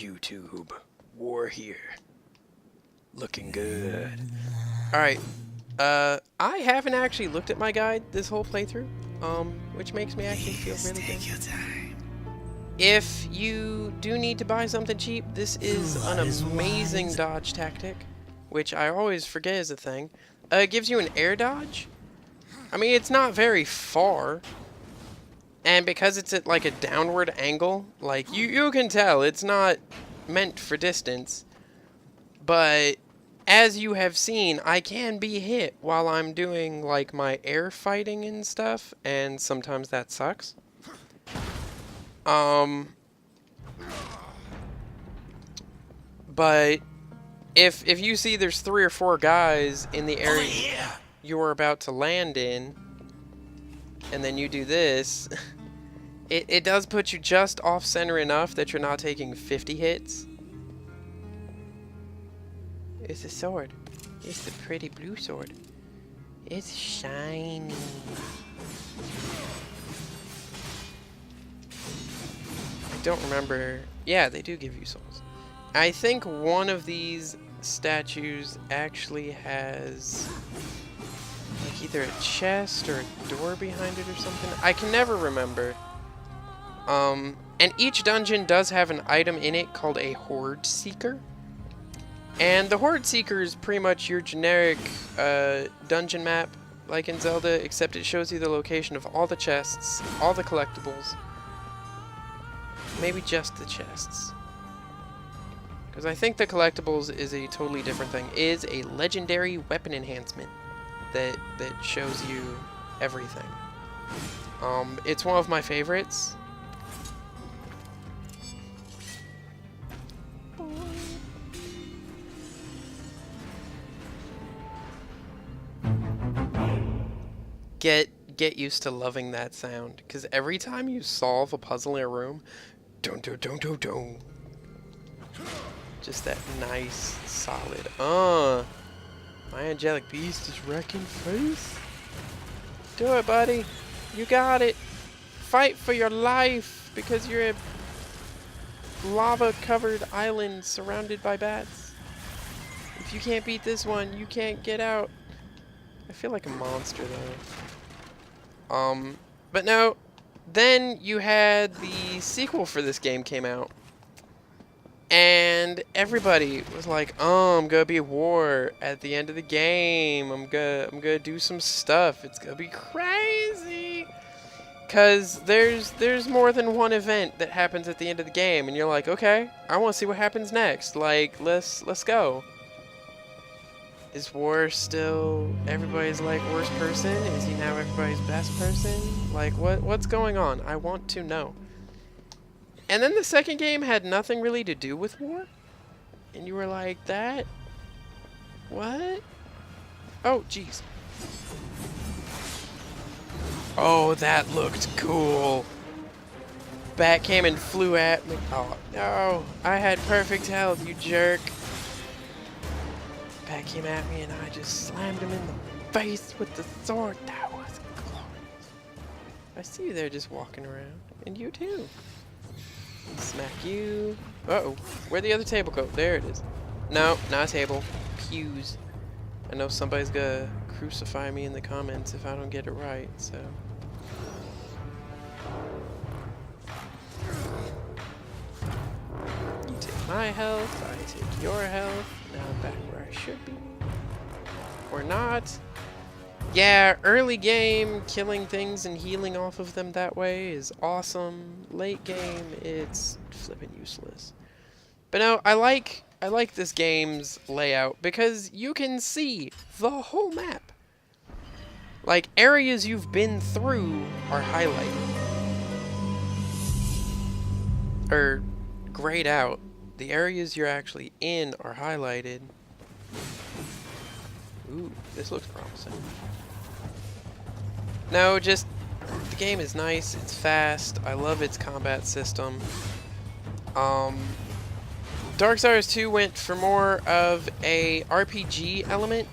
YouTube. War here. Looking good. Alright. I haven't actually looked at my guide this whole playthrough, which makes me actually feel really good. If you do need to buy something cheap, this is an amazing dodge tactic, which I always forget is a thing. It gives you an air dodge. I mean, it's not very far, and because it's at like a downward angle, like you can tell it's not meant for distance, but as you have seen, I can be hit while I'm doing like my air fighting and stuff, and sometimes that sucks. But if you see there's 3 or 4 guys in the area you're about to land in, and then you do this, it does put you just off center enough that you're not taking 50 hits. It's a sword. It's the pretty blue sword. It's shiny. I don't remember. Yeah, they do give you souls. I think one of these statues actually has like either a chest or a door behind it or something. I can never remember. And each dungeon does have an item in it called a Horde Seeker. And the Horde Seeker is pretty much your generic dungeon map, like in Zelda, except it shows you the location of all the chests, all the collectibles. Maybe just the chests. Because I think the collectibles is a totally different thing. It is a legendary weapon enhancement that shows you everything. It's one of my favorites. Get used to loving that sound, because every time you solve a puzzle in a room, dun dun dun dun dun. Just that nice, solid, my angelic beast is wrecking face. Do it, buddy. You got it. Fight for your life, because you're a lava-covered island surrounded by bats. If you can't beat this one, you can't get out. I feel like a monster, though. But no, then you had the sequel for this game came out. And everybody was like, "Oh, I'm gonna be a war at the end of the game. I'm gonna do some stuff. It's gonna be crazy." Cause there's more than one event that happens at the end of the game, and you're like, "Okay, I want to see what happens next. Like, let's go." Is War still everybody's like worst person? Is he now everybody's best person? Like, what's going on? I want to know. And then the second game had nothing really to do with War, and you were like, that? What? Oh, jeez. Oh, that looked cool. Bat came and flew at me. Oh, no. I had perfect health, you jerk. Bat came at me and I just slammed him in the face with the sword. That was glorious. I see you there just walking around. And you too. Smack you. Uh-oh. Where'd the other table go? There it is. No, not a table. Pews. I know somebody's gonna crucify me in the comments if I don't get it right, so. You take my health, I take your health. Now I'm back where I should be. Or not. Yeah, early game, killing things and healing off of them that way is awesome. Late game, it's flippin' useless. But no, I like this game's layout because you can see the whole map. Like, areas you've been through are highlighted. Or grayed out. The areas you're actually in are highlighted. Ooh, this looks promising. No, just, the game is nice, it's fast, I love its combat system. Darksiders 2 went for more of a RPG element.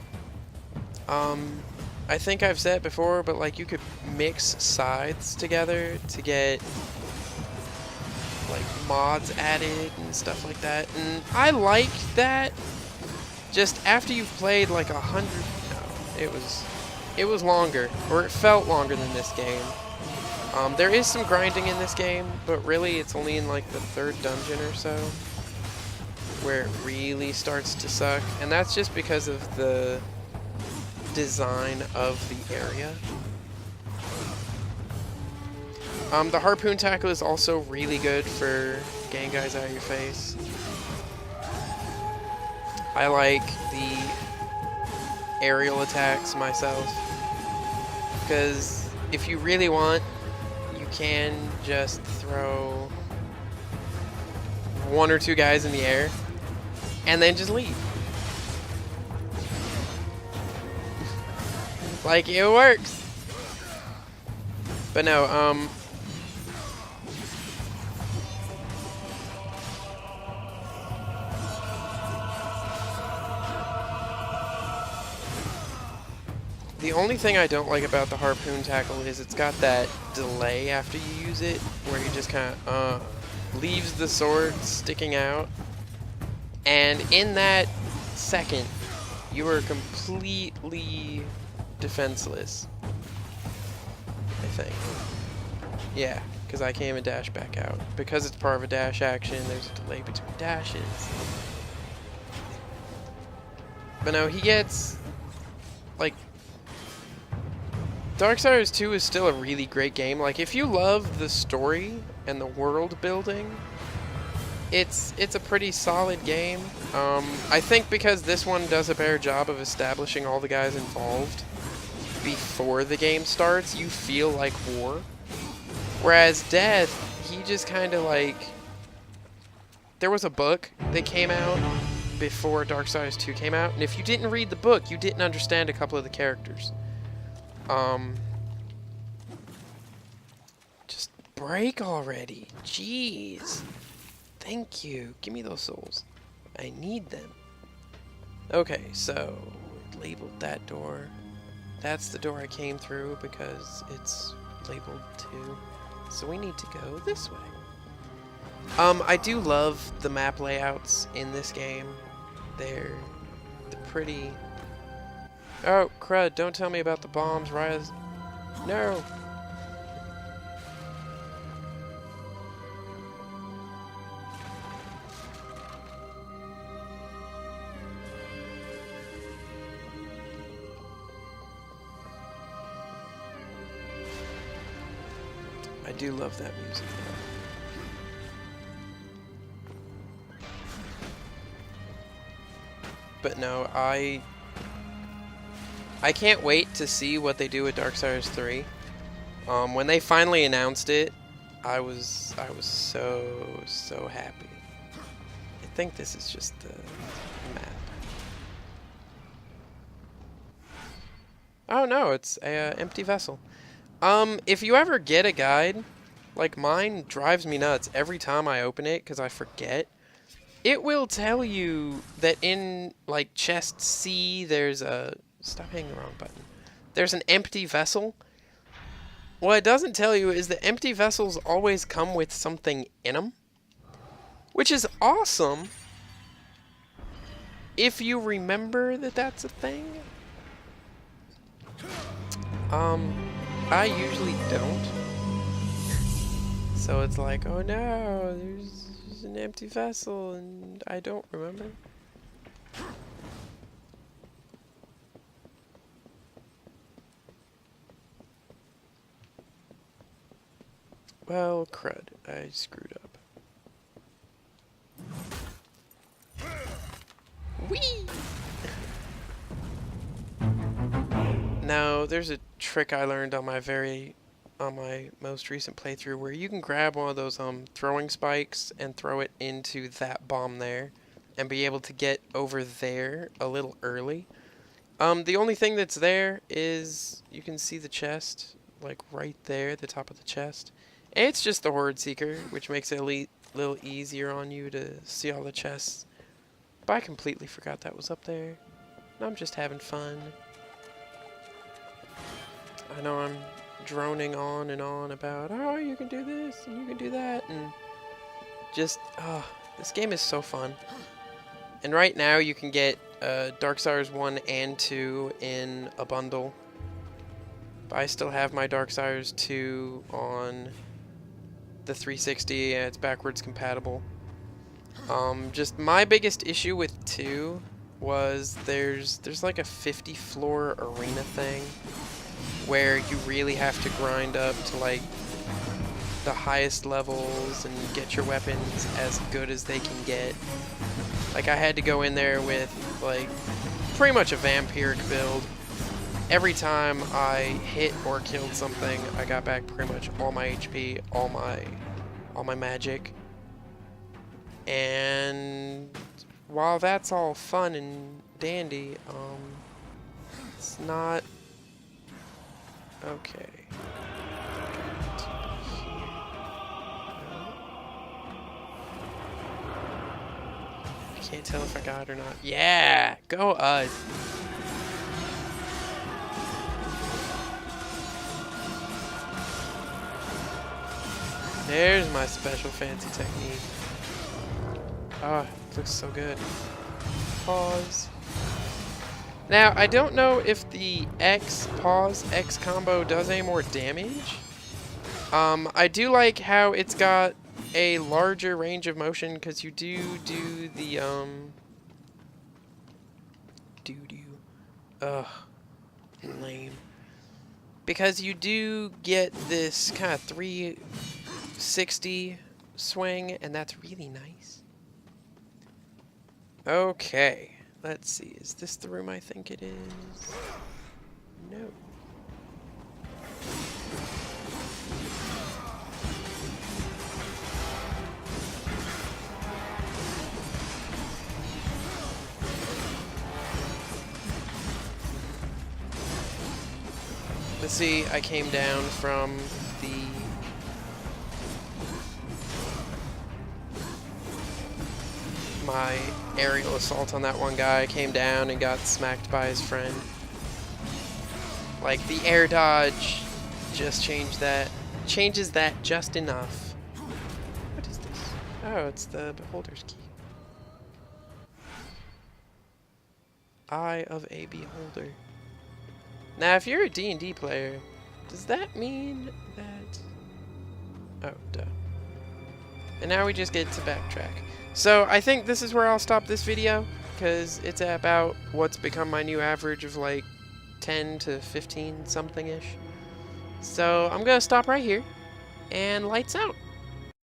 I think I've said it before, but like you could mix sides together to get like mods added and stuff like that. And I like that. Just after you've played like 100, no, it was longer, or it felt longer than this game. There is some grinding in this game, but really it's only in like the 3rd dungeon or so where it really starts to suck, and that's just because of the design of the area. The harpoon tackle is also really good for getting guys out of your face. I like the aerial attacks myself, because if you really want, you can just throw 1 or 2 guys in the air and then just leave. Like, it works. But no, the only thing I don't like about the harpoon tackle is it's got that delay after you use it, where you just kind of leaves the sword sticking out, and in that second, you are completely defenseless. I think. Yeah, because I can't even dash back out. Because it's part of a dash action, there's a delay between dashes. But no, he gets, like, Darksiders 2 is still a really great game. Like, if you love the story and the world building, it's a pretty solid game. I think because this one does a better job of establishing all the guys involved before the game starts, you feel like war. Whereas Death, he just kind of like... There was a book that came out before Darksiders 2 came out, and if you didn't read the book, you didn't understand a couple of the characters. Just break already. Jeez. Thank you. Give me those souls. I need them. Okay, so labeled that door. That's the door I came through because it's labeled 2. So we need to go this way. I do love the map layouts in this game. They're pretty... Oh, crud, don't tell me about the bombs, Rise. No! I do love that music, though. But no, I can't wait to see what they do with Darksiders 3. When they finally announced it, I was so happy. I think this is just the map. Oh no, it's a empty vessel. If you ever get a guide, like mine drives me nuts every time I open it because I forget. It will tell you that in, like, chest C, there's a... Stop hitting the wrong button. There's an empty vessel. What it doesn't tell you is that empty vessels always come with something in them. Which is awesome. If you remember that that's a thing. I usually don't. So it's like, oh no, there's an empty vessel and I don't remember. Well, crud, I screwed up. Whee! Now, there's a trick I learned on my most recent playthrough where you can grab one of those throwing spikes and throw it into that bomb there and be able to get over there a little early. The only thing that's there is you can see the chest, like right there, the top of the chest. And it's just the Horde Seeker, which makes it a little easier on you to see all the chests. But I completely forgot that was up there. And I'm just having fun. I know I'm droning on and on about, oh, you can do this and you can do that, and Just, oh, this game is so fun. And right now you can get Darksiders 1 and 2 in a bundle. But I still have my Darksiders 2 on the 360, and it's backwards compatible. Just my biggest issue with 2 was there's like a 50 floor arena thing where you really have to grind up to like the highest levels and get your weapons as good as they can get. Like, I had to go in there with like pretty much a vampiric build. Every time I hit or killed something, I got back pretty much all my HP, all my magic. And while that's all fun and dandy, it's not okay. I can't tell if I got it or not. Yeah, go us. There's my special fancy technique. Oh, it looks so good. Pause. Now, I don't know if the X pause X combo does any more damage. I do like how it's got a larger range of motion, because you do the ugh, lame. Because you do get this kind of 360 swing, and that's really nice. Okay, let's see. Is this the room I think it is? No. Let's see, I came down from my aerial assault on that one guy. Came down and got smacked by his friend. Like, the air dodge just changes that just enough. What is this? Oh, it's the Beholder's Key. Eye of a Beholder. Now, if you're a D&D player, does that mean that... Oh, duh. And now we just get to backtrack. So, I think this is where I'll stop this video, because it's at about what's become my new average of like 10 to 15 something-ish. So, I'm going to stop right here, and lights out.